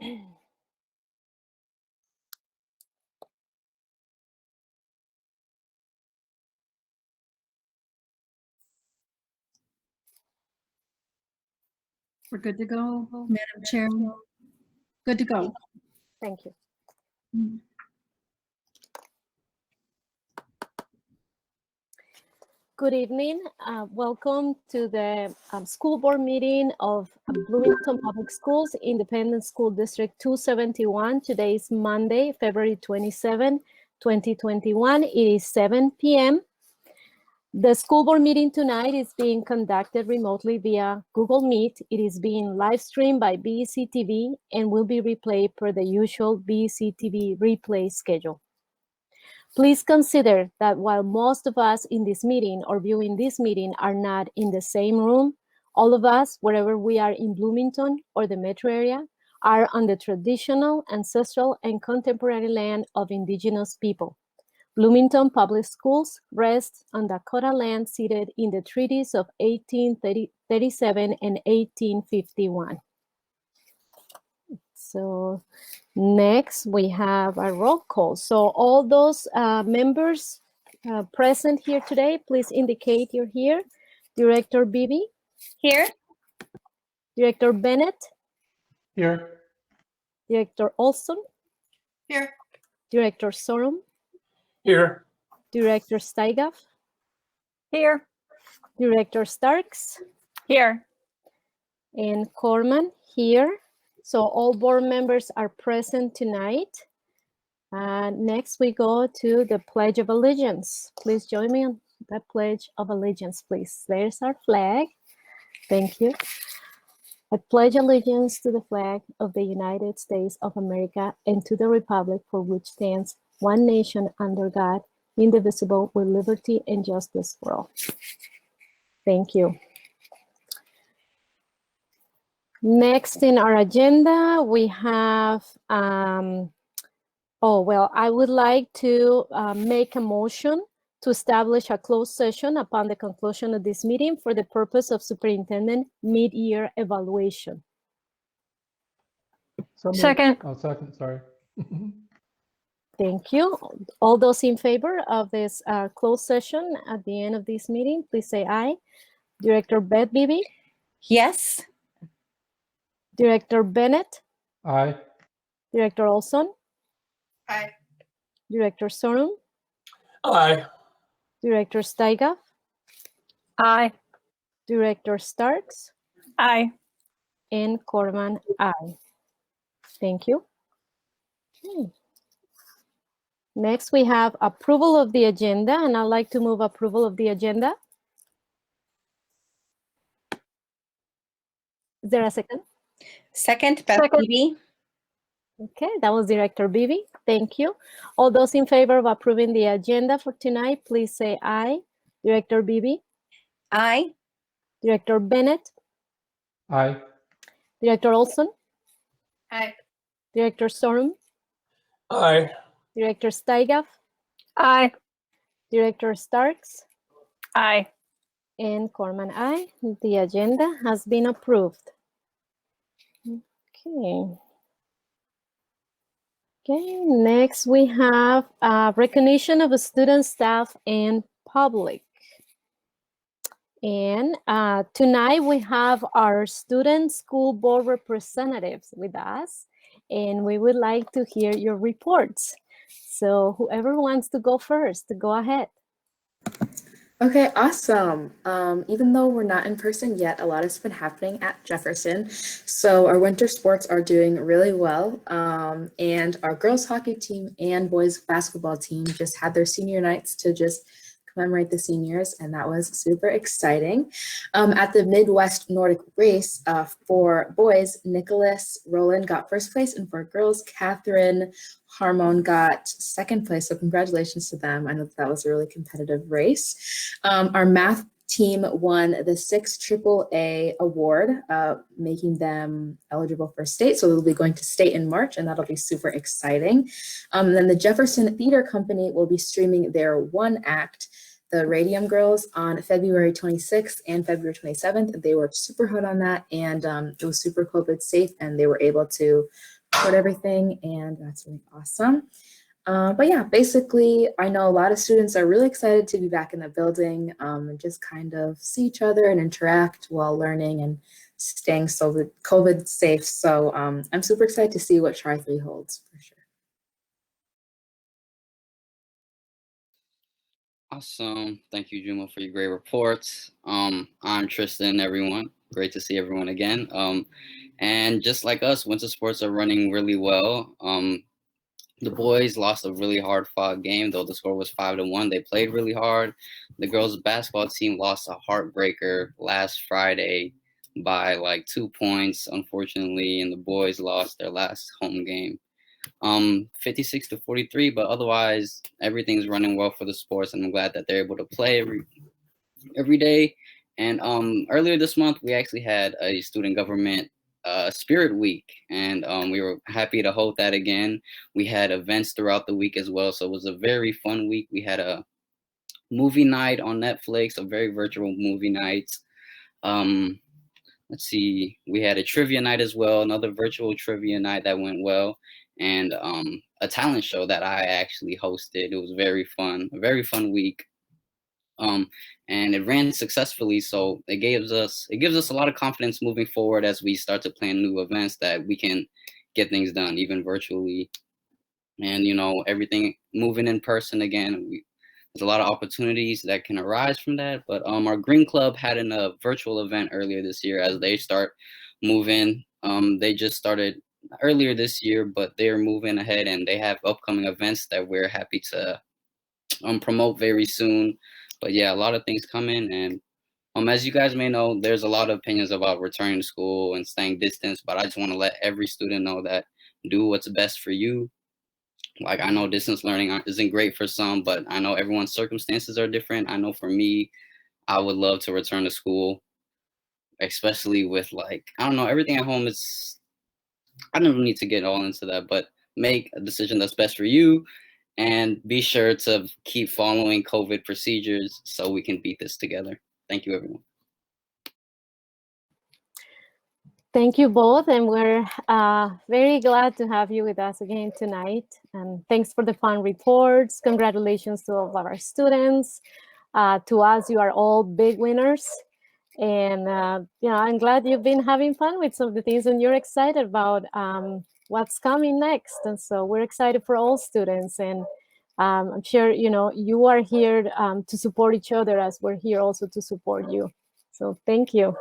We're good to go, Madam Chair. Good to go. Thank you. Good evening. Welcome to the school board meeting of Bloomington Public Schools, Independent School District 271. Today is Monday, February 27, 2021. It is 7 p.m. The school board meeting tonight is being conducted remotely via Google Meet. It is being live streamed by BEC TV and will be replayed per the usual BEC TV replay schedule. Please consider that while most of us in this meeting or viewing this meeting are not in the same room, all of us, wherever we are in Bloomington or the metro area, are on the traditional, ancestral, and contemporary land of Indigenous people. Bloomington Public Schools rest on Dakota land ceded in the treaties of 1837 and 1851. So next we have a roll call. So all those members present here today, please indicate you're here. Director Beebe? Here. Director Bennett? Here. Director Olson? Here. Director Sorum? Here. Director Steigaff? Here. Director Starks? Here. And Corman here. So all board members are present tonight. Next we go to the Pledge of Allegiance. Please join me on the Pledge of Allegiance, please. There's our flag. Thank you. I pledge allegiance to the flag of the United States of America and to the republic for which stands one nation under God, indivisible, with liberty and justice for all. Thank you. Next in our agenda, we have, I would like to make a motion to establish a closed session upon the conclusion of this meeting for the purpose of superintendent mid-year evaluation. Second. Oh, second, sorry. Thank you. All those in favor of this closed session at the end of this meeting, please say aye. Director Beth Beebe? Yes. Director Bennett? Aye. Director Olson? Aye. Director Sorum? Aye. Director Steigaff? Aye. Director Starks? Aye. And Corman, aye. Thank you. Okay. Next, we have approval of the agenda, and I'd like to move approval of the agenda. Is there a second? Second, Beth Beebe. Okay, that was Director Beebe. Thank you. All those in favor of approving the agenda for tonight, please say aye. Director Beebe? Aye. Director Bennett? Aye. Director Olson? Aye. Director Sorum? Aye. Director Steigaff? Aye. Director Starks? Aye. And Corman, aye. The agenda has been approved. Okay. Okay, next we have recognition of students, staff, and public. And tonight we have our student school board representatives with us, and we would like to hear your reports. So whoever wants to go first, go ahead. Okay, awesome. Even though we're not in person yet, a lot has been happening at Jefferson. So our winter sports are doing really well. And our girls hockey team and boys basketball team just had their senior nights to just commemorate the seniors, and that was super exciting. At the Midwest Nordic race for boys, Nicholas Rowland got first place, and for girls, Catherine Harmon got second place. So congratulations to them. I know that was a really competitive race. Our math team won the 6th AAA award, making them eligible for state. So they'll be going to state in March, and that'll be super exciting. Then the Jefferson Theater Company will be streaming their one act, The Radium Girls, on February 26th and February 27th. They were super hot on that, and it was super COVID safe, and they were able to support everything, and that's really awesome. But yeah, basically, I know a lot of students are really excited to be back in the building and just kind of see each other and interact while learning and staying COVID safe. So I'm super excited to see what Try 3 holds for sure. Awesome. Thank you, Juma, for your great reports. I'm Tristan, everyone. Great to see everyone again. And just like us, winter sports are running really well. The boys lost a really hard-fought game, though the score was 5-1. They played really hard. The girls' basketball team lost a heartbreaker last Friday by like 2 points, unfortunately, and the boys lost their last home game. 56-43, but otherwise everything's running well for the sports, and I'm glad that they're able to play every day. And earlier this month, we actually had a student government Spirit Week, and we were happy to hold that again. We had events throughout the week as well, so it was a very fun week. We had a movie night on Netflix, a very virtual movie night. Let's see, we had a trivia night as well, another virtual trivia night that went well, and a talent show that I actually hosted. It was very fun, a very fun week. And it ran successfully, so it gives us a lot of confidence moving forward as we start to plan new events that we can get things done even virtually, and everything moving in person again. There's a lot of opportunities that can arise from that. But our Green Club had a virtual event earlier this year as they start moving. They just started earlier this year, but they're moving ahead and they have upcoming events that we're happy to promote very soon. But yeah, a lot of things coming, and as you guys may know, there's a lot of opinions about returning to school and staying distance, but I just want to let every student know that do what's best for you. Like, I know distance learning isn't great for some, but I know everyone's circumstances are different. I know for me, I would love to return to school, especially with everything at home is, I don't need to get all into that, but make a decision that's best for you. And be sure to keep following COVID procedures so we can beat this together. Thank you, everyone. Thank you both, and we're very glad to have you with us again tonight. And thanks for the fun reports. Congratulations to all of our students. To us, you are all big winners. And I'm glad you've been having fun with some of the things and you're excited about what's coming next. And so we're excited for all students, and I'm sure you are here to support each other as we're here also to support you. So thank you.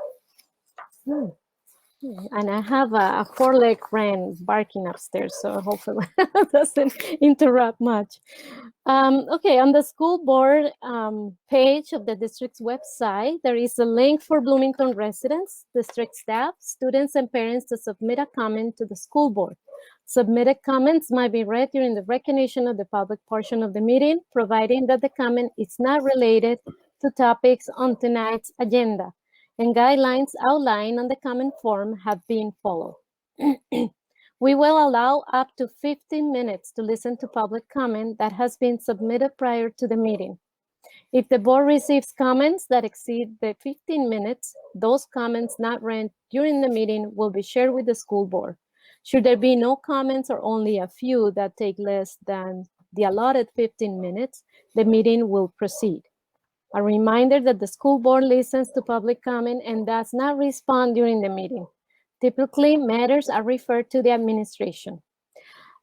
And I have a 4-legged friend barking upstairs, so hopefully it doesn't interrupt much. Okay, on the school board page of the district's website, there is a link for Bloomington residents, district staff, students, and parents to submit a comment to the school board. Submitted comments might be read during the recognition of the public portion of the meeting, providing that the comment is not related to topics on tonight's agenda, and guidelines outlined on the comment form have been followed. We will allow up to 15 minutes to listen to public comment that has been submitted prior to the meeting. If the board receives comments that exceed the 15 minutes, those comments not read during the meeting will be shared with the school board. Should there be no comments or only a few that take less than the allotted 15 minutes, the meeting will proceed. A reminder that the school board listens to public comment and does not respond during the meeting. Typically, matters are referred to the administration.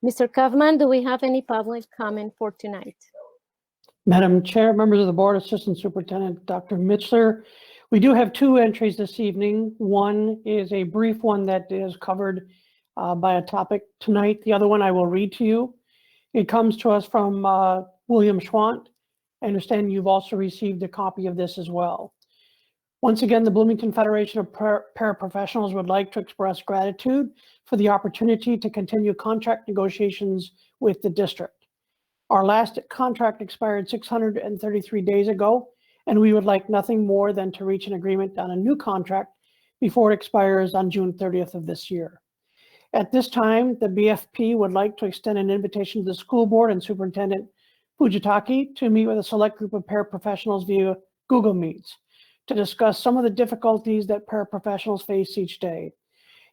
Mr. Kaufman, do we have any public comment for tonight? Madam Chair, members of the board, Assistant Superintendent Dr. Mitzler, we do have 2 entries this evening. One is a brief one that is covered by a topic tonight. The other one I will read to you. It comes to us from William Schwant. I understand you've also received a copy of this as well. Once again, the Bloomington Federation of Paraprofessionals would like to express gratitude for the opportunity to continue contract negotiations with the district. Our last contract expired 633 days ago, and we would like nothing more than to reach an agreement on a new contract before it expires on June 30th of this year. At this time, the BFP would like to extend an invitation to the school board and Superintendent Fujitaki to meet with a select group of paraprofessionals via Google Meets to discuss some of the difficulties that paraprofessionals face each day.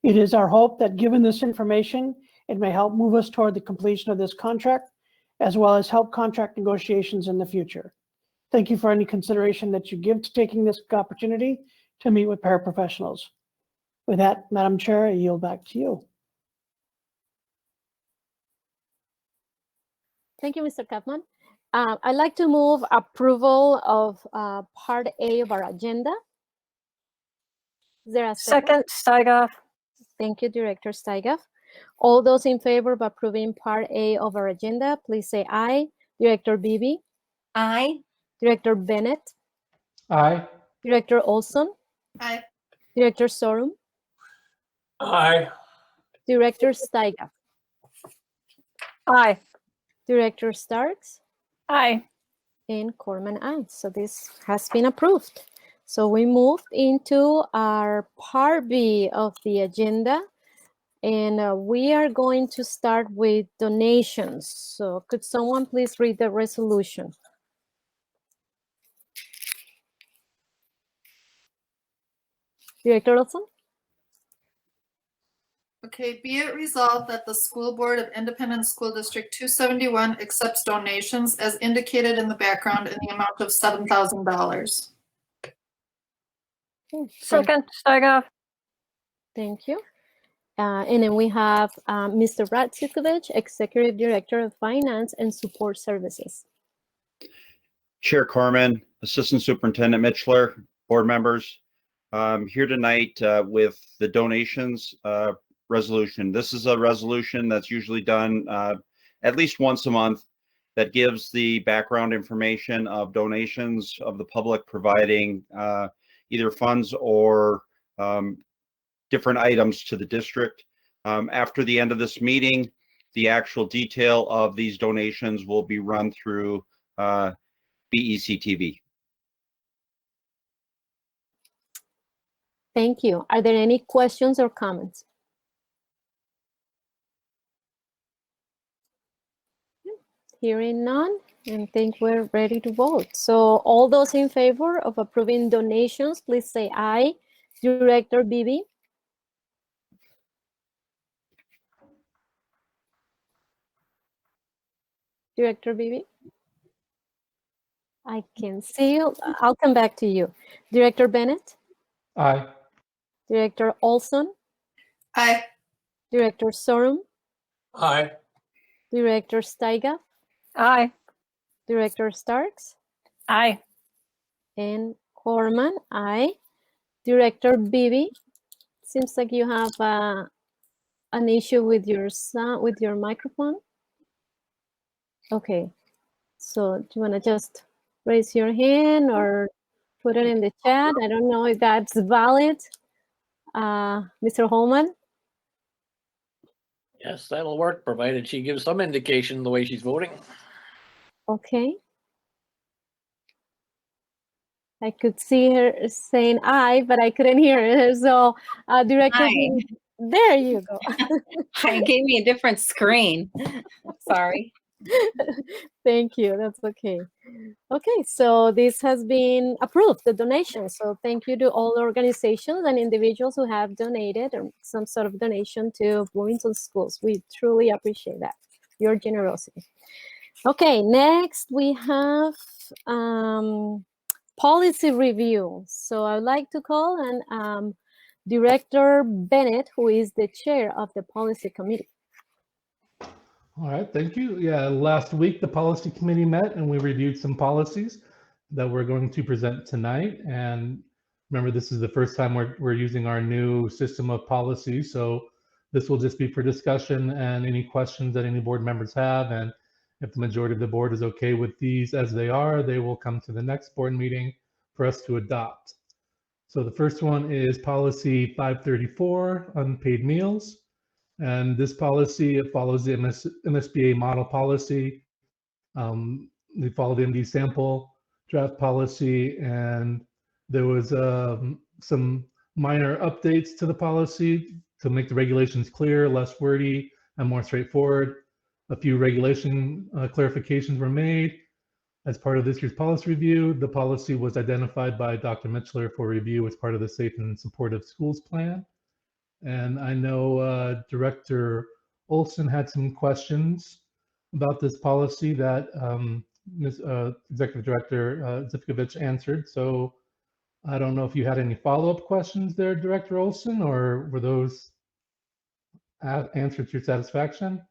It is our hope that given this information It may help move us toward the completion of this contract, as well as help contract negotiations in the future. Thank you for any consideration that you give to taking this opportunity to meet with paraprofessionals. With that, Madam Chair, I yield back to you. Thank you, Mr. Kaufman. I'd like to move approval of Part A of our agenda. Is there a second? Second, Steigoff. Thank you, Director Steigoff. All those in favor of approving Part A of our agenda, please say aye. Director Beebe, Aye. Director Bennett, Aye. Director Olson, Aye. Director Sorum, Aye. Director Steigoff, Aye. Director Starks, Aye. and Corman, aye. So this has been approved. So we moved into our Part B of the agenda, and we are going to start with donations. So could someone please read the resolution? Director Olson? Okay, be it resolved that the School Board of Independent School District 271 accepts donations as indicated in the background in the amount of $7,000. Second, Steigoff. Thank you. And then we have Mr. Ratsikovich, Executive Director of Finance and Support Services. Chair Corman, Assistant Superintendent Mitchler, board members, here tonight with the donations resolution. This is a resolution that's usually done at least once a month that gives the background information of donations of the public providing either funds or different items to the district. After the end of this meeting, the actual detail of these donations will be run through BECTV. Thank you. Are there any questions or comments? Hearing none, and think we're ready to vote. So all those in favor of approving donations, please say aye. Director Beebe? Director Beebe? I can see you. I'll come back to you. Director Bennett? Aye. Director Olson? Aye. Director Sorum? Aye. Director Steigoff? Aye. Director Starks? Aye. And Corman, aye. Director Beebe, seems like you have an issue with your sound, with your microphone. Okay, so do you want to just raise your hand or put it in the chat? I don't know if that's valid. Mr. Holman? Yes, that'll work, provided she gives some indication the way she's voting. Okay. I could see her saying aye, but I couldn't hear her. So, Director, Aye. there you go. It gave me a different screen. Sorry. Thank you. That's okay. Okay, so this has been approved, the donation. So thank you to all organizations and individuals who have donated or some sort of donation to Bloomington schools. We truly appreciate that, your generosity. Okay, next we have policy review. So I'd like to call on Director Bennett, who is the chair of the policy committee. All right, thank you. Yeah, last week the policy committee met and we reviewed some policies that we're going to present tonight. And remember, this is the first time we're using our new system of policy. So this will just be for discussion and any questions that any board members have. And if the majority of the board is okay with these as they are, they will come to the next board meeting for us to adopt. So the first one is policy 534, unpaid meals. And this policy, it follows the MSBA model policy. We followed the MD sample draft policy, and there was some minor updates to the policy to make the regulations clear, less wordy, and more straightforward. A few regulation clarifications were made. As part of this year's policy review, the policy was identified by Dr. Mitchler for review as part of the Safe and Supportive Schools Plan. And I know Director Olson had some questions about this policy that Ms. Executive Director Zivkovich answered. So I don't know if you had any follow-up questions there, Director Olson, or were those answered to your satisfaction?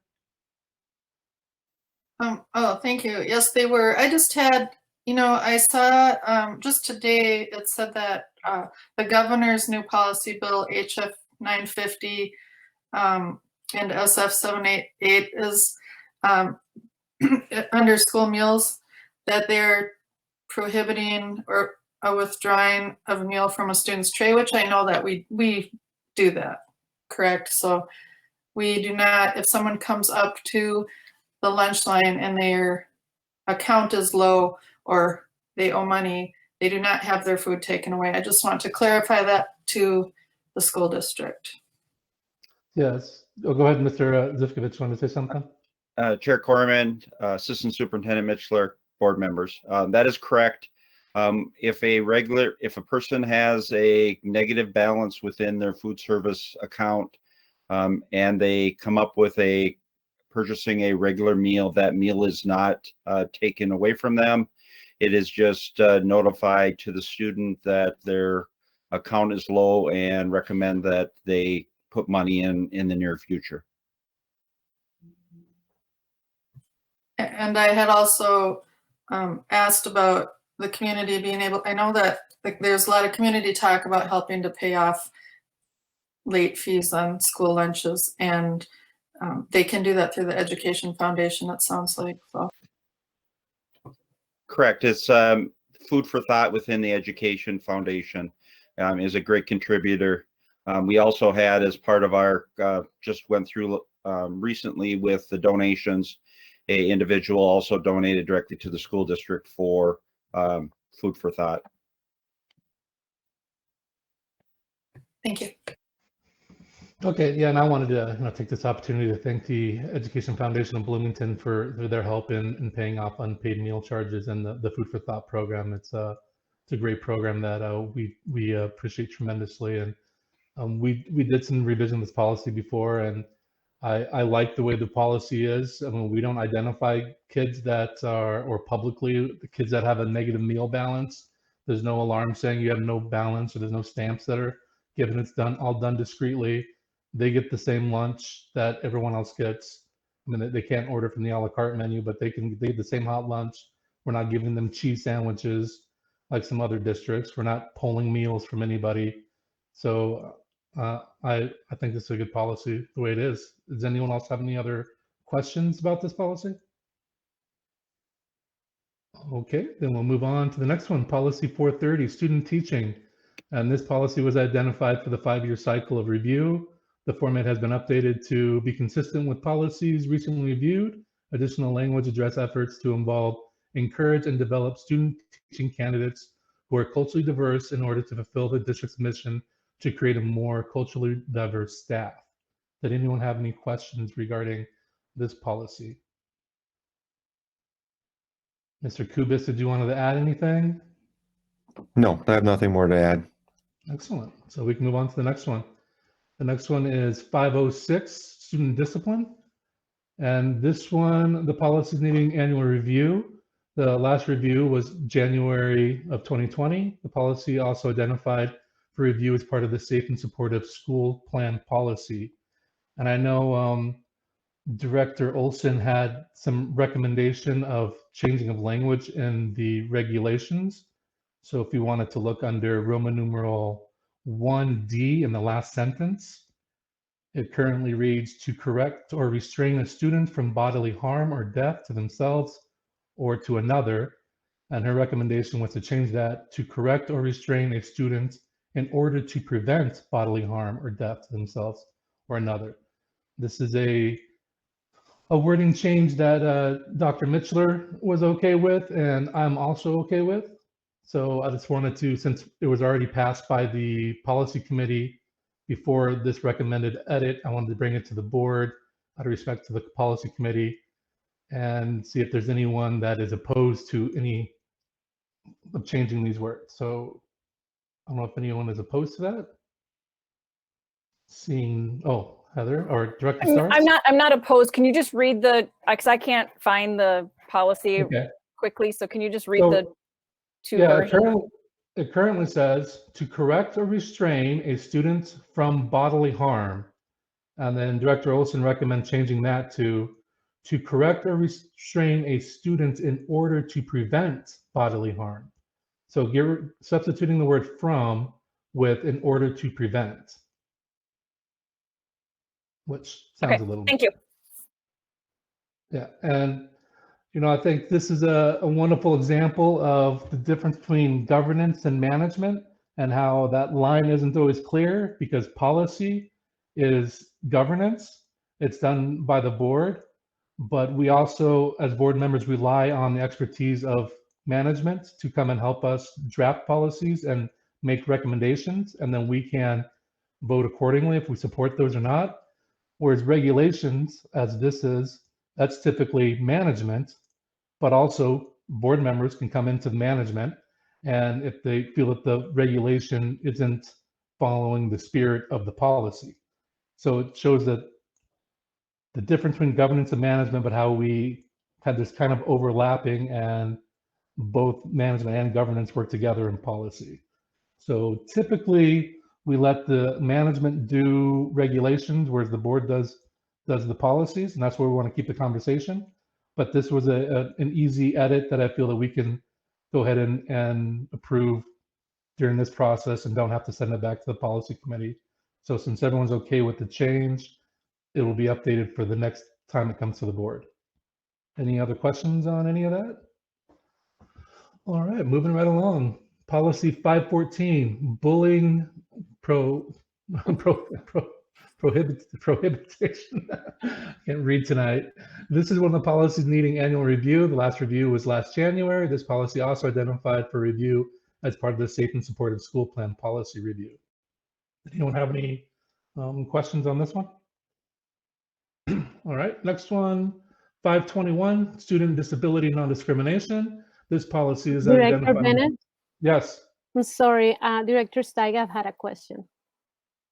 Oh, thank you. Yes, they were. I just had, I saw just today it said that the governor's new policy bill, HF 950 and SF 788 is under school meals, that they're prohibiting or a withdrawing of a meal from a student's tray, which I know that we do that, correct? So we do not, if someone comes up to the lunch line and their account is low or they owe money, they do not have their food taken away. I just want to clarify that to the school district. Yes. Oh, go ahead, Mr. Zivkovich. Want to say something? Chair Corman, Assistant Superintendent Mitchler, board members. That is correct. If a person has a negative balance within their food service account and they come up with purchasing a regular meal, that meal is not taken away from them. It is just notified to the student that their account is low and recommend that they put money in the near future. And I had also asked about the community being able, I know that there's a lot of community talk about helping to pay off late fees on school lunches, and they can do that through the Education Foundation, it sounds like. So. Correct. It's food for thought within the Education Foundation is a great contributor. We also had, as part of our, just went through recently with the donations, an individual also donated directly to the school district for food for thought. Thank you. Okay, yeah, and I wanted to take this opportunity to thank the Education Foundation of Bloomington for their help in paying off unpaid meal charges and the Food for Thought program. It's a great program that we appreciate tremendously, and we did some revision of this policy before, and I like the way the policy is. I mean, we don't identify kids that are, or publicly, the kids that have a negative meal balance. There's no alarm saying you have no balance, or there's no stamps that are given. It's all done discreetly. They get the same lunch that everyone else gets. I mean, they can't order from the a la carte menu, but they get the same hot lunch. We're not giving them cheese sandwiches like some other districts. We're not pulling meals from anybody. So I think this is a good policy the way it is. Does anyone else have any other questions about this policy? Okay, then we'll move on to the next one, policy 430, student teaching. And this policy was identified for the 5-year cycle of review. The format has been updated to be consistent with policies recently reviewed. Additional language address efforts to encourage and develop student teaching candidates who are culturally diverse in order to fulfill the district's mission to create a more culturally diverse staff. Did anyone have any questions regarding this policy? Mr. Kubis, did you want to add anything? No, I have nothing more to add. Excellent. So we can move on to the next one. The next one is 506, student discipline. And this one, the policy is needing annual review. The last review was January of 2020. The policy also identified for review as part of the safe and supportive school plan policy. And I know Director Olson had some recommendation of changing of language in the regulations. So if you wanted to look under Roman numeral 1D in the last sentence, it currently reads to correct or restrain a student from bodily harm or death to themselves or to another. And her recommendation was to change that to correct or restrain a student in order to prevent bodily harm or death to themselves or another. This is a wording change that Dr. Mitchler was okay with, and I'm also okay with. So I just wanted to, since it was already passed by the policy committee before this recommended edit, I wanted to bring it to the board out of respect to the policy committee and see if there's anyone that is opposed to any of changing these words. So I don't know if anyone is opposed to that. Seeing, oh, Heather or Director Starks? I'm not opposed. Can you just read the, because I can't find the policy Okay. quickly. So can you just read So, the two yeah, versions? it currently says to correct or restrain a student from bodily harm. And then Director Olson recommends changing that to correct or restrain a student in order to prevent bodily harm. So substituting the word from with in order to prevent, which sounds a little. Thank you. Yeah, and I think this is a wonderful example of the difference between governance and management and how that line isn't always clear because policy is governance. It's done by the board, but we also, as board members, rely on the expertise of management to come and help us draft policies and make recommendations, and then we can vote accordingly if we support those or not. Whereas regulations, as this is, that's typically management, but also board members can come into management, and if they feel that the regulation isn't following the spirit of the policy. So it shows that the difference between governance and management, but how we had this kind of overlapping and both management and governance work together in policy. So typically we let the management do regulations, whereas the board does the policies, and that's where we want to keep the conversation. But this was an easy edit that I feel that we can go ahead and approve during this process and don't have to send it back to the policy committee. So since everyone's okay with the change, it will be updated for the next time it comes to the board. Any other questions on any of that? All right, moving right along. Policy 514, bullying prohibition. Can't read tonight. This is one of the policies needing annual review. The last review was last January. This policy also identified for review as part of the Safe and Supportive School Plan policy review. Anyone have any questions on this one? All right, next one, 521, student disability non-discrimination. This policy is Director identified. Bennett? Yes. I'm sorry, Director Steiger had a question.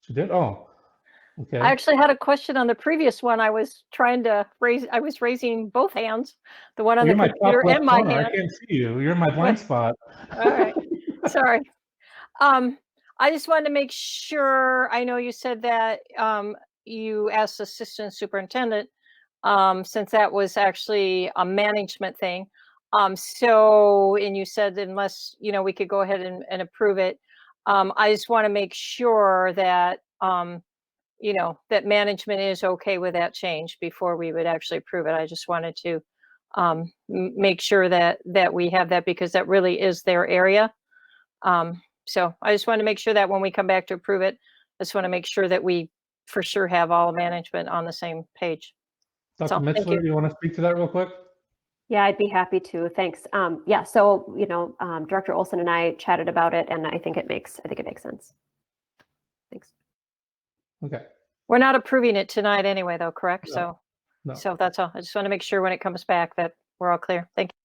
She did? Oh, okay. I actually had a question on the previous one. I was raising both hands, the one on the computer and my hand. I can't see you. You're in my blind spot. All right, sorry. I just wanted to make sure, I know you said that you asked Assistant Superintendent, since that was actually a management thing. And you said unless, we could go ahead and approve it. I just want to make sure that, that management is okay with that change before we would actually approve it. I just wanted to make sure that we have that because that really is their area. So I just want to make sure that when we come back to approve it, I just want to make sure that we for sure have all management on the same page. Dr. Mitzler, do you want to speak to that real quick? Yeah, I'd be happy to. Thanks. Yeah, so Director Olson and I chatted about it, and I think it makes sense. Thanks. Okay. We're not approving it tonight anyway, though, correct? No. So that's all. I just want to make sure when it comes back that we're all clear. Thank you.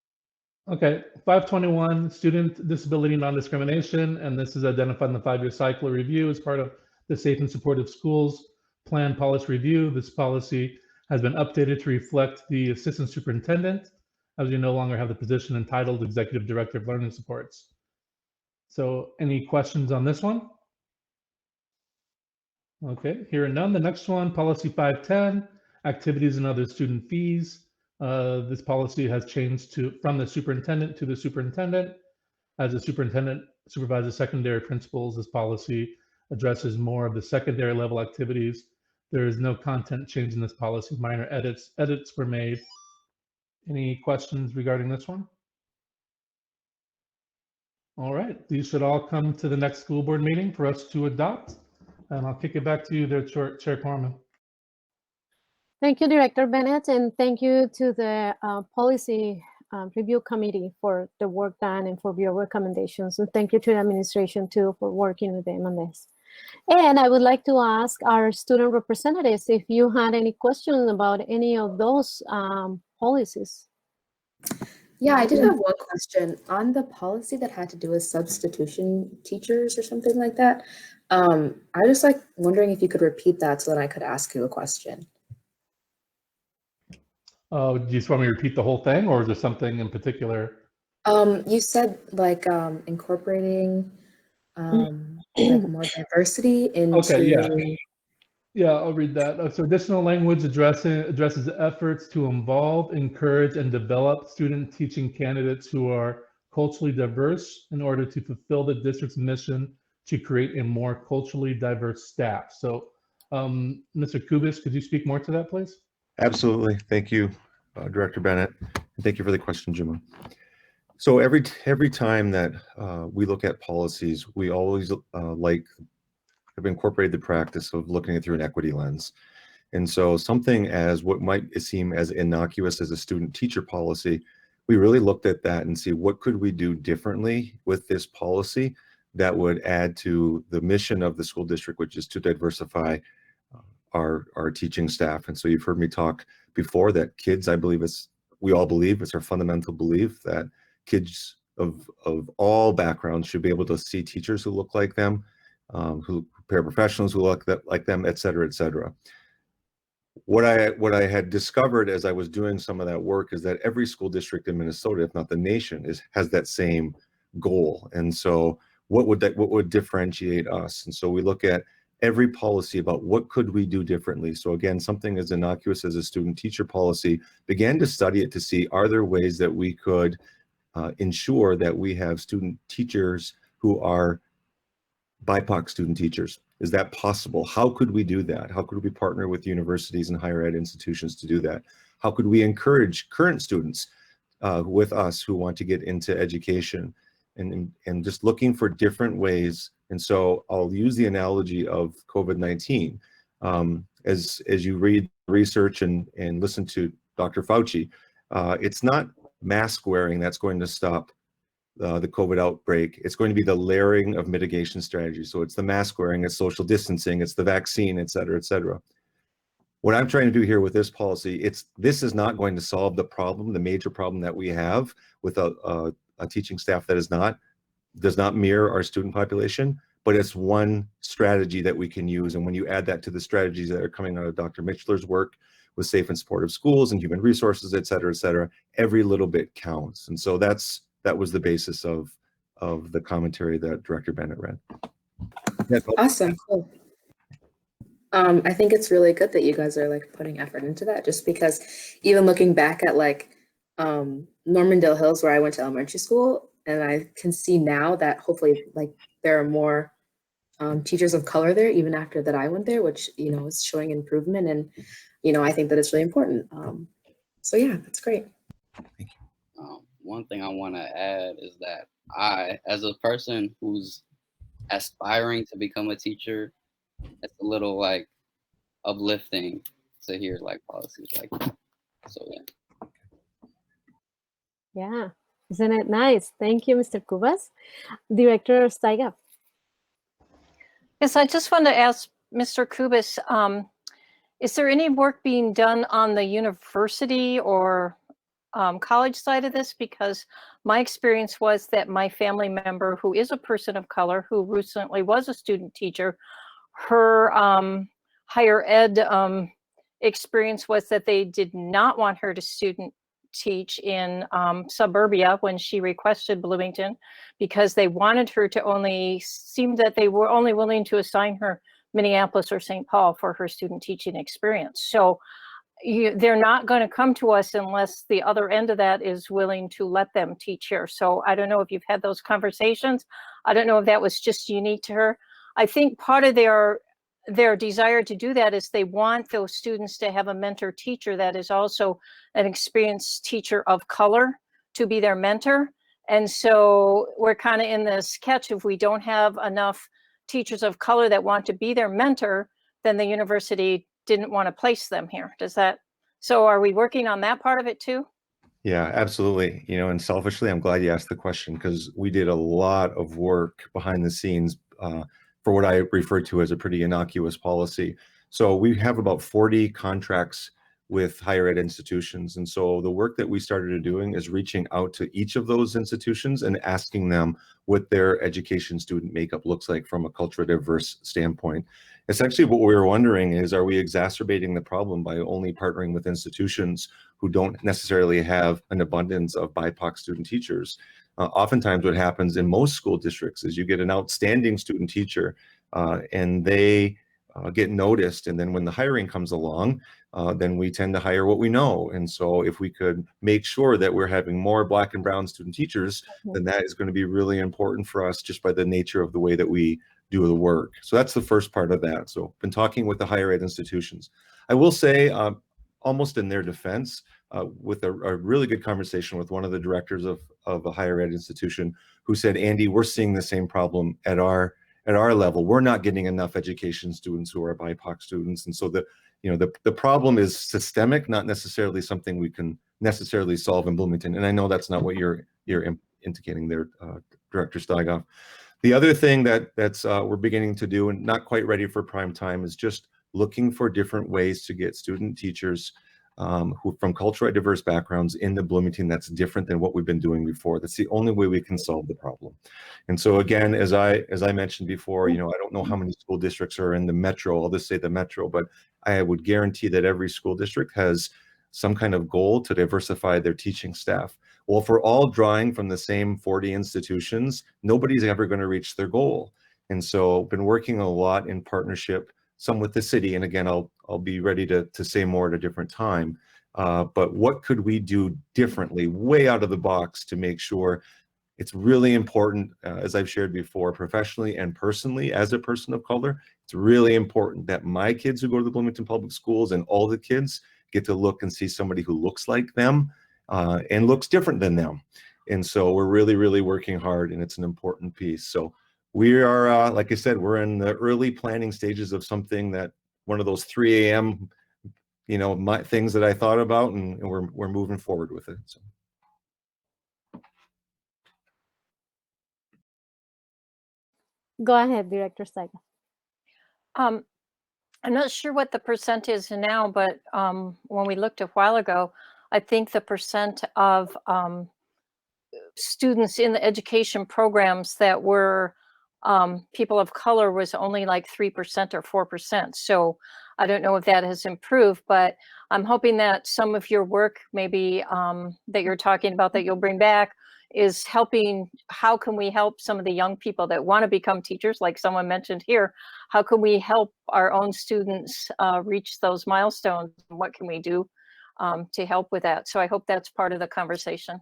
Okay, 521, student disability non-discrimination, and this is identified in the 5-year cycle of review as part of the Safe and Supportive Schools Plan policy review. This policy has been updated to reflect the Assistant Superintendent, as we no longer have the position entitled Executive Director of Learning Supports. So any questions on this one? Okay, hearing none. The next one, policy 510, activities and other student fees. This policy has changed from the superintendent to the superintendent. As the superintendent supervises secondary principals, this policy addresses more of the secondary level activities. There is no content change in this policy. Minor edits were made. Any questions regarding this one? All right, these should all come to the next school board meeting for us to adopt. And I'll kick it back to you there, Chair Corman. Thank you, Director Bennett, and thank you to the Policy Review Committee for the work done and for your recommendations. And thank you to the administration too for working with them on this. And I would like to ask our student representatives if you had any questions about any of those policies. Yeah, I did have one question on the policy that had to do with substitution teachers or something like that. I was just like wondering if you could repeat that so that I could ask you a question. Do you just want me to repeat the whole thing, or is there something in particular? You said like incorporating like more diversity into. Okay, yeah. Yeah, I'll read that. So additional language addresses efforts to involve, encourage, and develop student teaching candidates who are culturally diverse in order to fulfill the district's mission to create a more culturally diverse staff. So, Mr. Kubis, could you speak more to that, please? Absolutely. Thank you, Director Bennett. And thank you for the question, Juma. So every time that we look at policies, we always have incorporated the practice of looking at it through an equity lens. And so something as what might seem as innocuous as a student teacher policy, we really looked at that and see what could we do differently with this policy that would add to the mission of the school district, which is to diversify our teaching staff. And so you've heard me talk before that kids, I believe we all believe, it's our fundamental belief that kids of all backgrounds should be able to see teachers who look like them, who paraprofessionals who look like them, et cetera, et cetera. What I had discovered as I was doing some of that work is that every school district in Minnesota, if not the nation, has that same goal. And so what would differentiate us? And so we look at every policy about what could we do differently. So again, something as innocuous as a student teacher policy, began to study it to see, are there ways that we could ensure that we have student teachers who are BIPOC student teachers? Is that possible? How could we do that? How could we partner with universities and higher ed institutions to do that? How could we encourage current students with us who want to get into education, and just looking for different ways? And so I'll use the analogy of COVID-19. As you read research and listen to Dr. Fauci, it's not mask wearing that's going to stop the COVID outbreak. It's going to be the layering of mitigation strategies. So it's the mask wearing, it's social distancing, it's the vaccine, et cetera, et cetera. What I'm trying to do here with this policy, this is not going to solve the problem, the major problem that we have with a teaching staff that does not mirror our student population, but it's one strategy that we can use. And when you add that to the strategies that are coming out of Dr. Mitchler's work with safe and supportive schools and human resources, et cetera, every little bit counts. And so that was the basis of the commentary that Director Bennett read. Awesome, cool. I think it's really good that you guys are like putting effort into that, just because even looking back at like Normandale Hills, where I went to elementary school, and I can see now that hopefully like there are more teachers of color there, even after that I went there, which, you know, is showing improvement. And, you know, I think that it's really important. So yeah, that's great. Thank you. One thing I want to add is that I, as a person who's aspiring to become a teacher, it's a little like uplifting to hear like policies like that. So yeah. Yeah, isn't it nice? Thank you, Mr. Kubas. Director Steiger. Yes, I just wanted to ask Mr. Kubis, is there any work being done on the university or college side of this? Because my experience was that my family member, who is a person of color, who recently was a student teacher, her higher ed experience was that they did not want her to student teach in suburbia when she requested Bloomington, because they wanted her to seemed that they were only willing to assign her Minneapolis or St. Paul for her student teaching experience. So they're not going to come to us unless the other end of that is willing to let them teach here. So I don't know if you've had those conversations. I don't know if that was just unique to her. I think part of their desire to do that is they want those students to have a mentor teacher that is also an experienced teacher of color to be their mentor. And so we're kind of in this catch. If we don't have enough teachers of color that want to be their mentor, then the university didn't want to place them here. So are we working on that part of it too? Yeah, absolutely. You know, and selfishly, I'm glad you asked the question, because we did a lot of work behind the scenes for what I refer to as a pretty innocuous policy. So we have about 40 contracts with higher ed institutions. And so the work that we started doing is reaching out to each of those institutions and asking them what their education student makeup looks like from a culturally diverse standpoint. Essentially, what we were wondering is, are we exacerbating the problem by only partnering with institutions who don't necessarily have an abundance of BIPOC student teachers? Oftentimes what happens in most school districts is you get an outstanding student teacher and they get noticed. And then when the hiring comes along, then we tend to hire what we know. And so if we could make sure that we're having more Black and brown student teachers, then that is going to be really important for us just by the nature of the way that we do the work. So that's the first part of that. So been talking with the higher ed institutions. I will say, almost in their defense, with a really good conversation with one of the directors of a higher ed institution who said, Andy, we're seeing the same problem at our level. We're not getting enough education students who are BIPOC students. And so the problem is systemic, not necessarily something we can necessarily solve in Bloomington. And I know that's not what you're indicating there, Director Steigoff. The other thing that's we're beginning to do, and not quite ready for prime time, is just looking for different ways to get student teachers who from culturally diverse backgrounds into Bloomington that's different than what we've been doing before. That's the only way we can solve the problem. And so again, as I mentioned before, I don't know how many school districts are in the metro. I'll just say the metro, but I would guarantee that every school district has some kind of goal to diversify their teaching staff. Well, if we're all drawing from the same 40 institutions, nobody's ever going to reach their goal. And so been working a lot in partnership, some with the city. And again, I'll be ready to say more at a different time. But what could we do differently, way out of the box, to make sure it's really important, as I've shared before, professionally and personally, as a person of color, it's really important that my kids who go to the Bloomington Public Schools and all the kids get to look and see somebody who looks like them and looks different than them. And so we're really, really working hard, and it's an important piece. So we are, like I said, we're in the early planning stages of something that one of those 3 a.m. Things that I thought about, and we're moving forward with it. So. Go ahead, Director Steiger. I'm not sure what the percent is now, but when we looked a while ago, I think the percent of students in the education programs that were people of color was only like 3% or 4%. So I don't know if that has improved, but I'm hoping that some of your work, maybe that you're talking about that you'll bring back, is helping. How can we help some of the young people that want to become teachers, like someone mentioned here? How can we help our own students reach those milestones? What can we do to help with that? So I hope that's part of the conversation.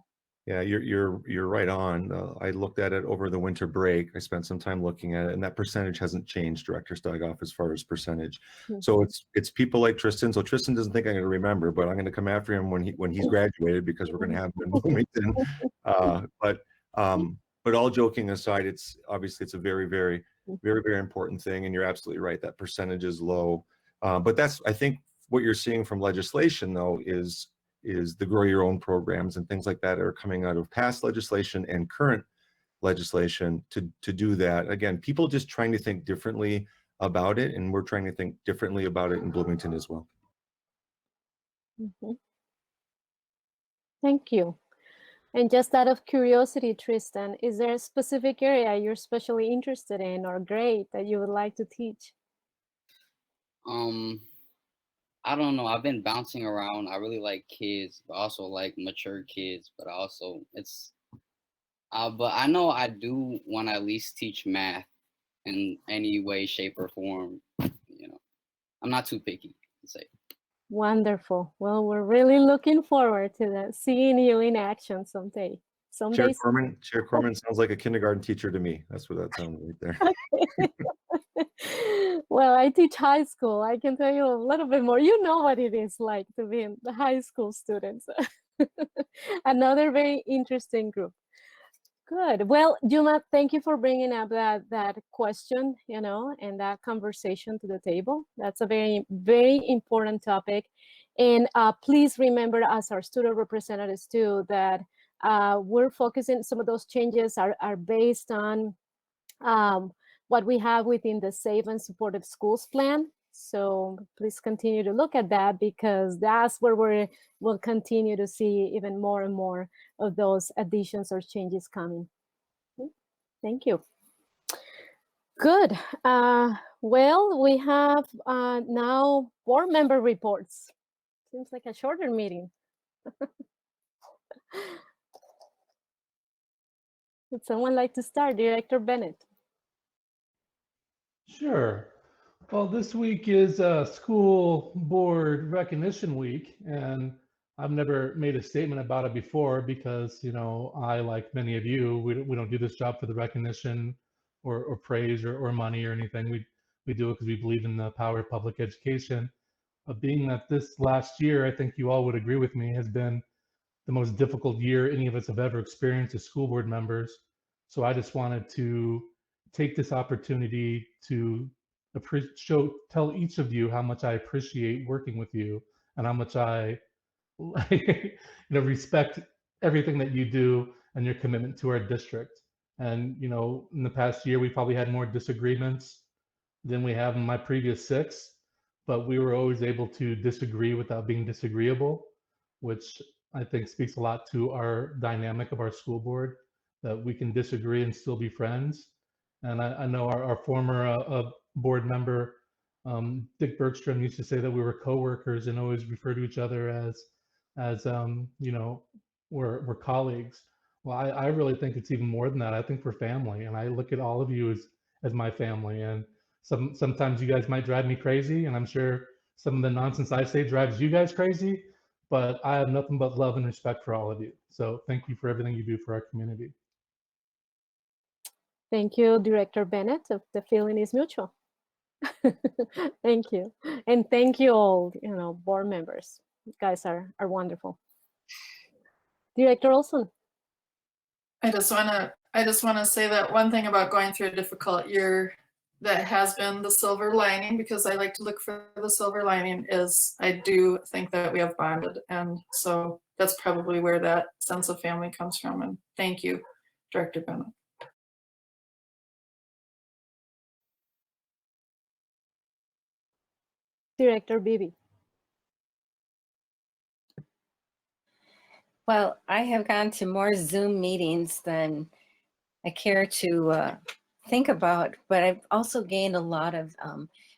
Yeah, you're right on. I looked at it over the winter break. I spent some time looking at it, and that percentage hasn't changed, Director Steigoff, as far as percentage. So it's people like Tristan. So Tristan doesn't think I'm going to remember, but I'm going to come after him when he's graduated, because we're going to have him in Bloomington. But all joking aside, it's obviously a very, very, very, very important thing, and you're absolutely right. That percentage is low, but that's, I think, what you're seeing from legislation though is the grow your own programs and things like that are coming out of past legislation and current legislation to do that. Again, people just trying to think differently about it, and we're trying to think differently about it in Bloomington as well. Thank you. And just out of curiosity, Tristan, is there a specific area you're especially interested in or grade that you would like to teach? I don't know. I've been bouncing around. I really like kids, but also like mature kids. But also but I know I do want to at least teach math in any way, shape, or form. I'm not too picky to say. Wonderful. Well, we're really looking forward to that, seeing you in action someday. Chair Corman sounds like a kindergarten teacher to me. That's what that sounds right there. Well, I teach high school. I can tell you a little bit more. You know what it is like to be in the high school students. Another very interesting group. Good. Well, Juma, thank you for bringing up that question, and that conversation to the table. That's a very, very important topic. And please remember, as our student representatives too, that we're focusing, some of those changes are based on what we have within the Safe and Supportive Schools plan. So please continue to look at that, because that's where we'll continue to see even more and more of those additions or changes coming. Thank you. Good. Well, we have now board member reports. Seems like a shorter meeting. Would someone like to start? Director Bennett. Sure. Well, this week is School Board Recognition Week, and I've never made a statement about it before because, you know, I, like many of you, we don't do this job for the recognition or praise or money or anything. We do it because we believe in the power of public education. But being that this last year, I think you all would agree with me, has been the most difficult year any of us have ever experienced as school board members. So I just wanted to take this opportunity to tell each of you how much I appreciate working with you and how much I respect everything that you do and your commitment to our district. And, you know, in the past year, we probably had more disagreements than we have in my previous 6, but we were always able to disagree without being disagreeable, which I think speaks a lot to our dynamic of our school board, that we can disagree and still be friends. And I know our former board member, Dick Bergstrom, used to say that we were coworkers and always refer to each other as you know, we're colleagues. Well, I really think it's even more than that. I think we're family, and I look at all of you as my family. And sometimes you guys might drive me crazy, and I'm sure some of the nonsense I say drives you guys crazy, but I have nothing but love and respect for all of you. So thank you for everything you do for our community. Thank you, Director Bennett. The feeling is mutual. Thank you. And thank you all, you know, board members. You guys are wonderful. Director Olson. I just want to say that one thing about going through a difficult year that has been the silver lining, because I like to look for the silver lining, is I do think that we have bonded. And so that's probably where that sense of family comes from. And thank you, Director Bennett. Director Bibi. Well, I have gone to more Zoom meetings than I care to think about, but I've also gained a lot of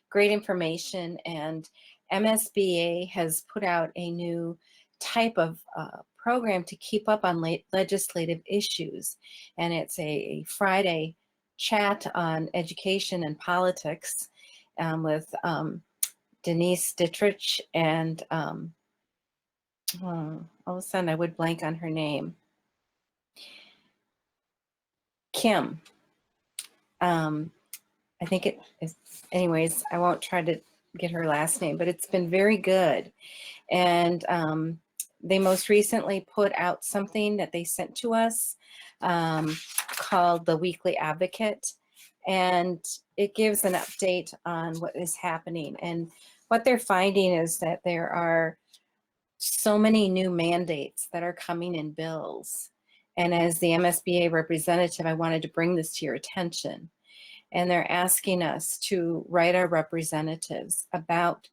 great information, and MSBA has put out a new type of program to keep up on legislative issues, and it's a Friday chat on education and politics with Denise Dittrich and all of a sudden I would blank on her name. Kim. I think it is, anyways, I won't try to get her last name, but it's been very good. And they most recently put out something that they sent to us called the Weekly Advocate. And it gives an update on what is happening. And what they're finding is that there are so many new mandates that are coming in bills. And as the MSBA representative, I wanted to bring this to your attention. And they're asking us to write our representatives about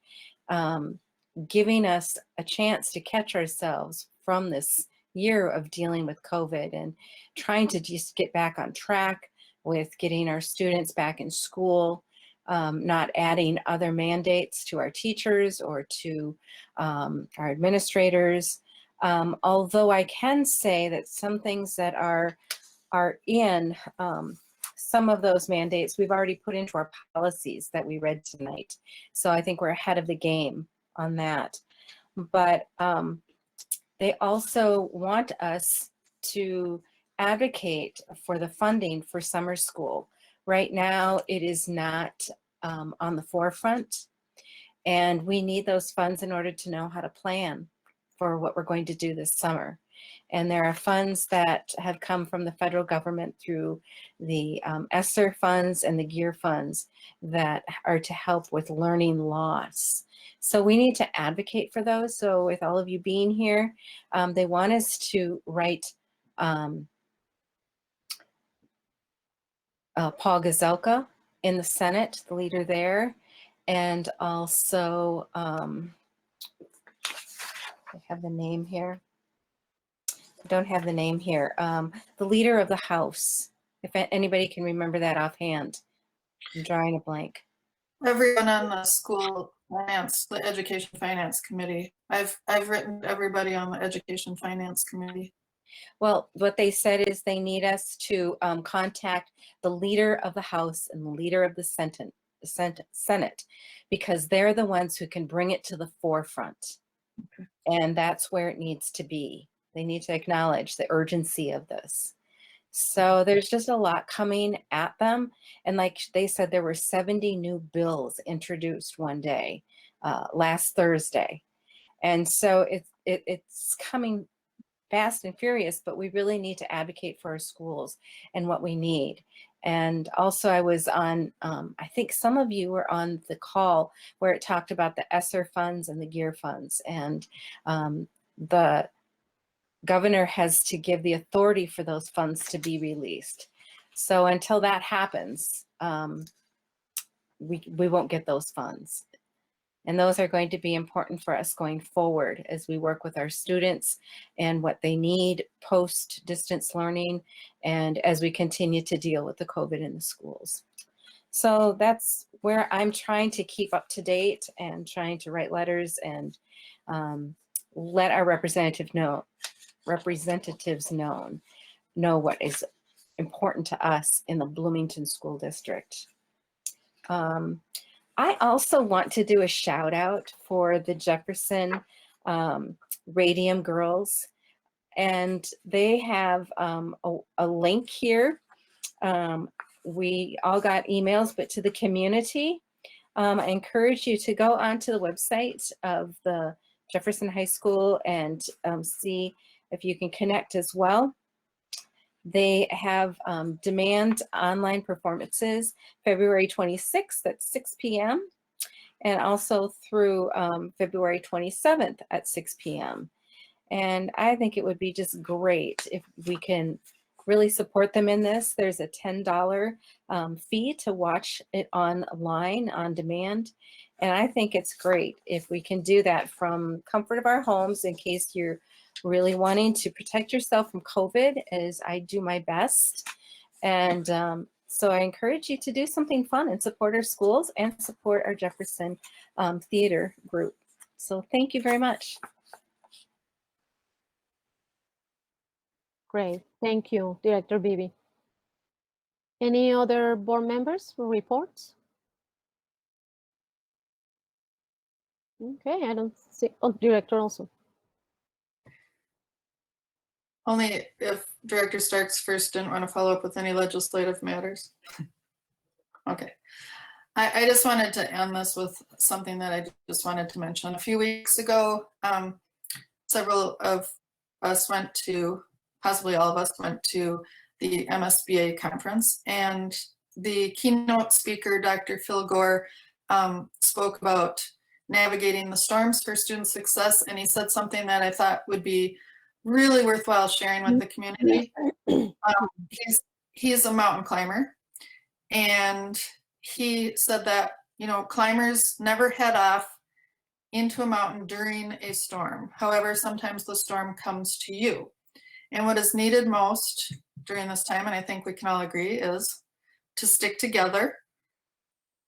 giving us a chance to catch ourselves from this year of dealing with COVID and trying to just get back on track with getting our students back in school, not adding other mandates to our teachers or to our administrators. Although I can say that some things that are in some of those mandates we've already put into our policies that we read tonight. So I think we're ahead of the game on that. But they also want us to advocate for the funding for summer school. Right now, it is not on the forefront, and we need those funds in order to know how to plan for what we're going to do this summer. And there are funds that have come from the federal government through the ESSER funds and the GEAR funds that are to help with learning loss. So we need to advocate for those. So with all of you being here, they want us to write Paul Gazelka in the Senate, the leader there, And also, I have the name here. I don't have the name here. The leader of the House, if anybody can remember that offhand. I'm drawing a blank. Everyone on the school finance, the education finance committee. I've written to everybody on the education finance committee. Well, what they said is they need us to contact the leader of the House and the leader of the Senate, because they're the ones who can bring it to the forefront. Okay. And that's where it needs to be. They need to acknowledge the urgency of this. So there's just a lot coming at them. And like they said, there were 70 new bills introduced one day, last Thursday. And so it's coming fast and furious, but we really need to advocate for our schools and what we need. And also I was on, I think some of you were on the call where it talked about the ESSER funds and the GEAR funds. And the governor has to give the authority for those funds to be released. So until that happens, we won't get those funds. And those are going to be important for us going forward as we work with our students and what they need post distance learning, and as we continue to deal with the COVID in the schools. So that's where I'm trying to keep up to date and trying to write letters and let our representatives know what is important to us in the Bloomington School District. I also want to do a shout out for the Jefferson Radium Girls, and they have a link here. We all got emails, but to the community, I encourage you to go onto the website of the Jefferson High School and see if you can connect as well. They have demand online performances February 26th at 6 p.m. and also through February 27th at 6 p.m. And I think it would be just great if we can really support them in this. There's a $10 fee to watch it online on demand. And I think it's great if we can do that from comfort of our homes in case you're really wanting to protect yourself from COVID, as I do my best. And so I encourage you to do something fun and support our schools and support our Jefferson theater group. So thank you very much. Great. Thank you, Director Beebe. Any other board members for reports? Okay, I don't see. Oh, Director also. Only if Director Starks first didn't want to follow up with any legislative matters. Okay. I just wanted to end this with something that I just wanted to mention. A few weeks ago, several of us went to, possibly all of us went to the MSBA conference, and the keynote speaker, Dr. Phil Gore, spoke about navigating the storms for student success, and he said something that I thought would be really worthwhile sharing with the community. He's a mountain climber, and he said that, you know, climbers never head off into a mountain during a storm. However, sometimes the storm comes to you. And what is needed most during this time, and I think we can all agree, is to stick together,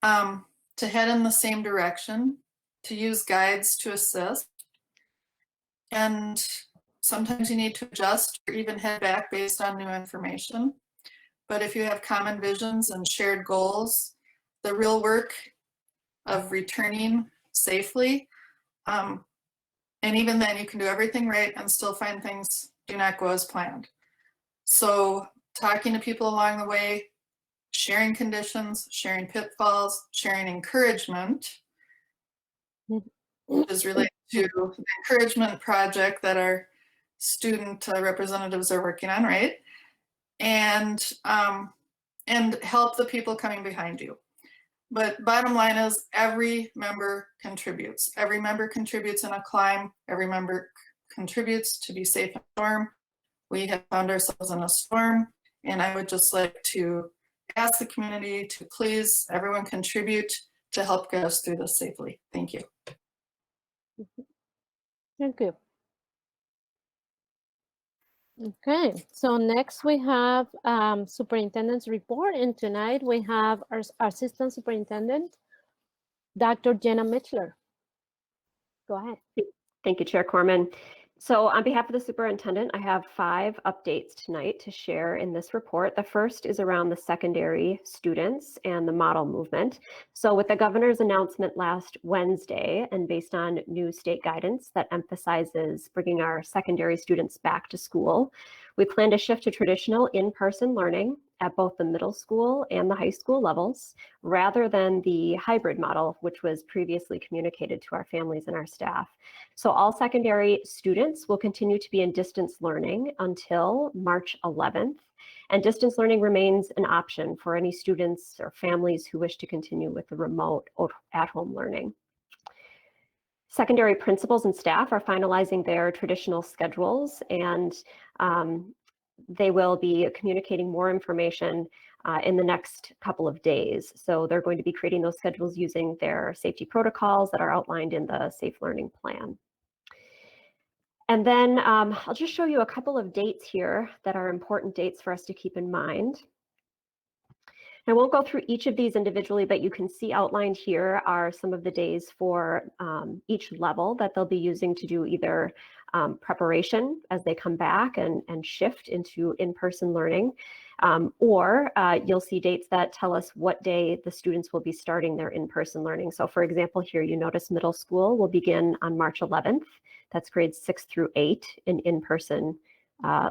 to head in the same direction, to use guides to assist, and sometimes you need to adjust or even head back based on new information. But if you have common visions and shared goals, the real work of returning safely, and even then you can do everything right and still find things do not go as planned. So talking to people along the way, sharing conditions, sharing pitfalls, sharing encouragement, which is related to the encouragement project that our student representatives are working on, right? And help the people coming behind you. But bottom line is every member contributes. Every member contributes in a climb. Every member contributes to be safe in a storm. We have found ourselves in a storm, and I would just like to ask the community to please, everyone contribute to help get us through this safely. Thank you. Thank you. Okay, so next we have superintendent's report, and tonight we have our assistant superintendent, Dr. Jenna Mitchler. Go ahead. Thank you, Chair Corman. So on behalf of the superintendent, I have 5 updates tonight to share in this report. The first is around the secondary students and the model movement. So with the governor's announcement last Wednesday, and based on new state guidance that emphasizes bringing our secondary students back to school, we plan to shift to traditional in-person learning at both the middle school and the high school levels, rather than the hybrid model, which was previously communicated to our families and our staff. So all secondary students will continue to be in distance learning until March 11th, and distance learning remains an option for any students or families who wish to continue with the remote or at-home learning. Secondary principals and staff are finalizing their traditional schedules, and they will be communicating more information in the next couple of days. So they're going to be creating those schedules using their safety protocols that are outlined in the Safe Learning Plan. And then I'll just show you a couple of dates here that are important dates for us to keep in mind. I won't go through each of these individually, but you can see outlined here are some of the days for each level that they'll be using to do either preparation as they come back and shift into in-person learning, or you'll see dates that tell us what day the students will be starting their in-person learning. So for example, here you notice middle school will begin on March 11th. That's grades 6 through 8 in in-person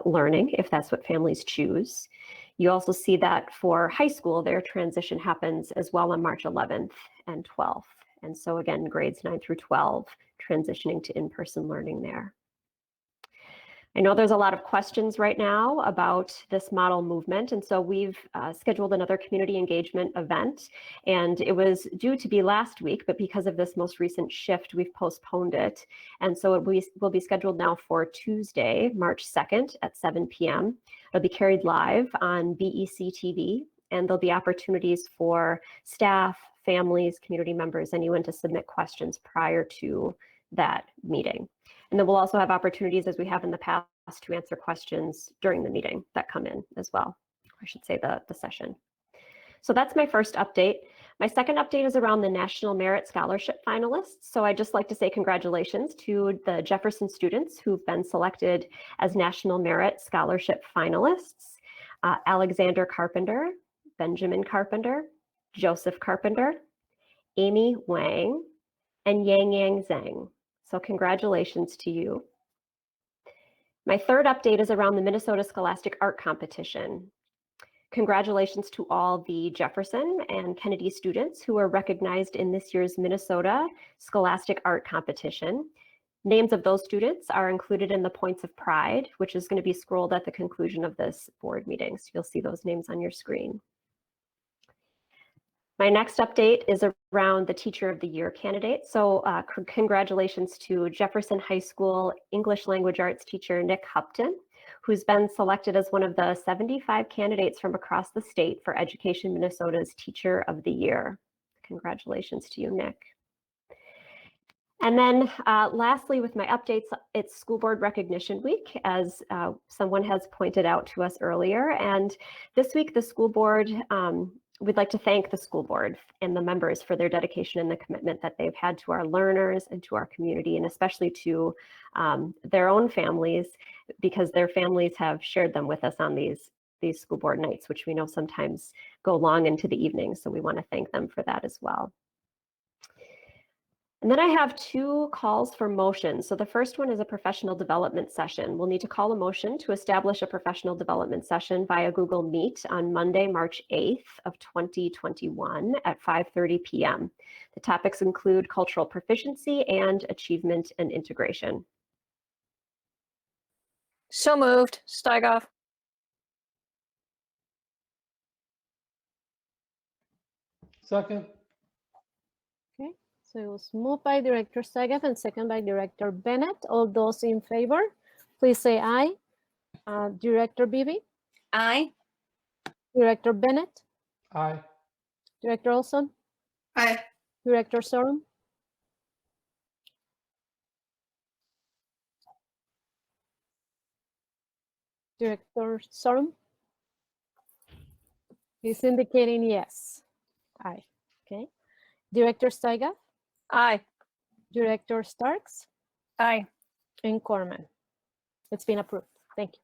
learning, if that's what families choose. You also see that for high school, their transition happens as well on March 11th and 12th. And so again, grades 9 through 12 transitioning to in-person learning there. I know there's a lot of questions right now about this model movement, and so we've scheduled another community engagement event, and it was due to be last week, but because of this most recent shift, we've postponed it. And so it will be scheduled now for Tuesday, March 2nd at 7 p.m. It'll be carried live on BEC TV, and there'll be opportunities for staff, families, community members, anyone to submit questions prior to that meeting. And then we'll also have opportunities, as we have in the past, to answer questions during the meeting that come in as well. I should say the session. So that's my first update. My second update is around the National Merit Scholarship finalists. So I'd just like to say congratulations to the Jefferson students who've been selected as National Merit Scholarship finalists. Alexander Carpenter, Benjamin Carpenter, Joseph Carpenter, Amy Wang, and Yang Yang Zhang. So congratulations to you. My third update is around the Minnesota Scholastic Art Competition. Congratulations to all the Jefferson and Kennedy students who are recognized in this year's Minnesota Scholastic Art Competition. Names of those students are included in the Points of Pride, which is going to be scrolled at the conclusion of this board meeting. So you'll see those names on your screen. My next update is around the Teacher of the Year candidate. So congratulations to Jefferson High School English Language Arts teacher Nick Hupton, who's been selected as one of the 75 candidates from across the state for Education Minnesota's Teacher of the Year. Congratulations to you, Nick. And then lastly, with my updates, it's School Board Recognition Week, as someone has pointed out to us earlier. And this week, the school board, we'd like to thank the school board and the members for their dedication and the commitment that they've had to our learners and to our community, and especially to their own families, because their families have shared them with us on these school board nights, which we know sometimes go long into the evening. So we want to thank them for that as well. And then I have 2 calls for motion. So the first one is a professional development session. We'll need to call a motion to establish a professional development session via Google Meet on Monday, March 8th of 2021 at 5:30 p.m. The topics include cultural proficiency and achievement and integration. So moved. Steigoff. Second. Okay, so it was moved by Director Steigoff and second by Director Bennett. All those in favor, please say aye. Director Beebe? Aye. Director Bennett? Aye. Director Olson? Aye. Director Sorum? Director Sorum? He's indicating yes. Aye. Okay. Director Steiger? Aye. Director Starks? Aye. And Corman? It's been approved. Thank you.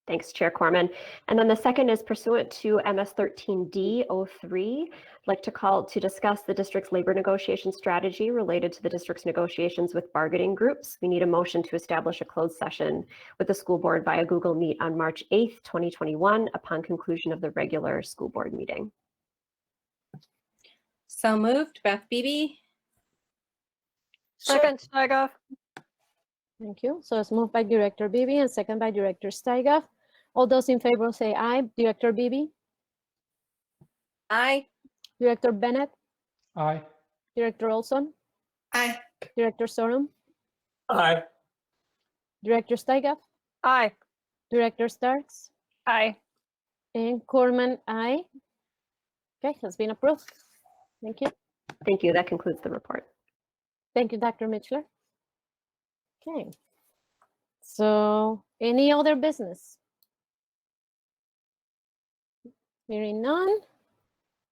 Thanks, Chair Corman. And then the second is pursuant to MS 13D03. I'd like to call to discuss the district's labor negotiation strategy related to the district's negotiations with bargaining groups. We need a motion to establish a closed session with the school board via Google Meet on March 8th, 2021, upon conclusion of the regular school board meeting. So moved. Beth Beebe? Second, Steiger. Thank you. So it's moved by Director Beebe and second by Director Steiger. All those in favor say aye. Director Beebe? Aye. Director Bennett? Aye. Director Olson? Aye. Director Sorum? Aye. Director Steiger? Aye. Director Starks? Aye. And Corman, aye. Okay, has been approved. Thank you. Thank you. That concludes the report. Thank you, Dr. Mitchell. Okay. So any other business? Hearing none,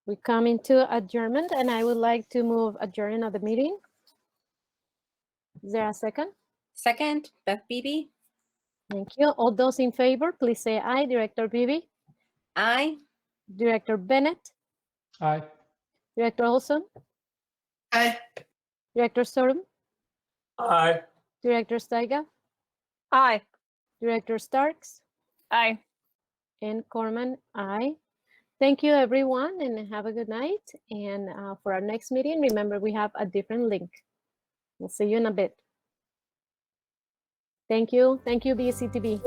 we come into adjournment and I would like to move adjourn of the meeting. Is there a second? Second. Beth Beebe? Thank you. All those in favor, please say aye. Director Beebe? Aye. Director Bennett? Aye. Director Olson? Aye. Director Sorum? Aye. Director Steiger? Aye. Director Starks? Aye. And Corman, aye. Thank you, everyone, and have a good night. And for our next meeting, remember, we have a different link. We'll see you in a bit. Thank you. Thank you, BCTV.